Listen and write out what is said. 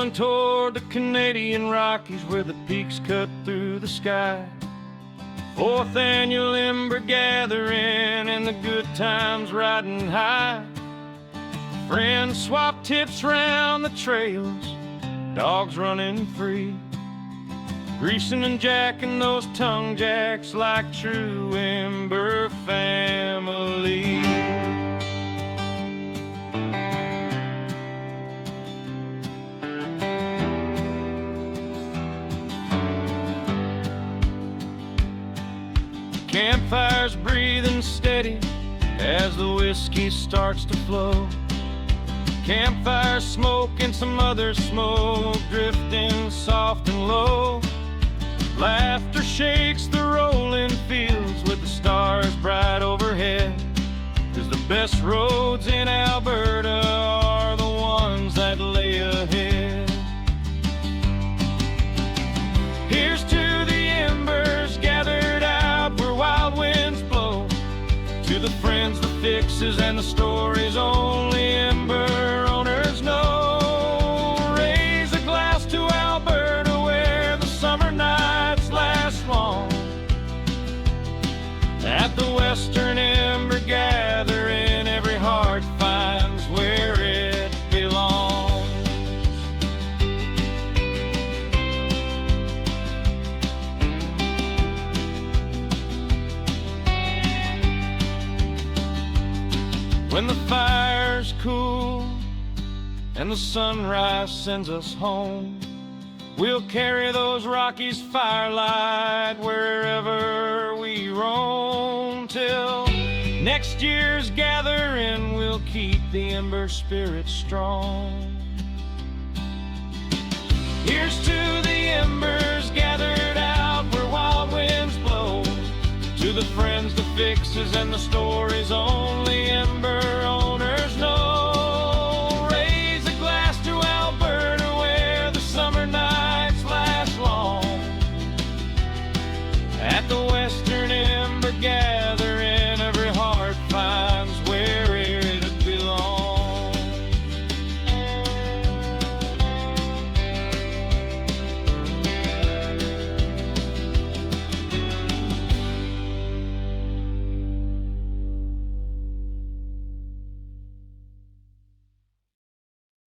Rolling toward the Canadian Rockies where the peaks cut through the sky. Fourth Annual Ember Gathering and the good times riding high. Friends swap tips round the trails, dogs running free, greasing and jacking those tongue jacks like true Ember family. Campfires breathing steady as the whiskey starts to flow. Campfire smoke and some other smoke drifting soft and low. Laughter shakes the rolling fields with the stars bright overhead, 'cause the best roads in Alberta are the ones that lay ahead. Here's to the embers gathered out where wild winds blow, to the friends, the fixes, and the stories only Ember owners know. Raise a glass to Alberta where the summer nights last long. At the Western Ember Gathering, every heart finds where it belongs. When the fire's cool and the sunrise sends us home, we'll carry those Rockies firelight wherever we roam. Till next year's gathering, we'll keep the Ember spirit strong. Here's to the embers gathered out where wild winds blow, to the friends, the fixes, and the stories only Ember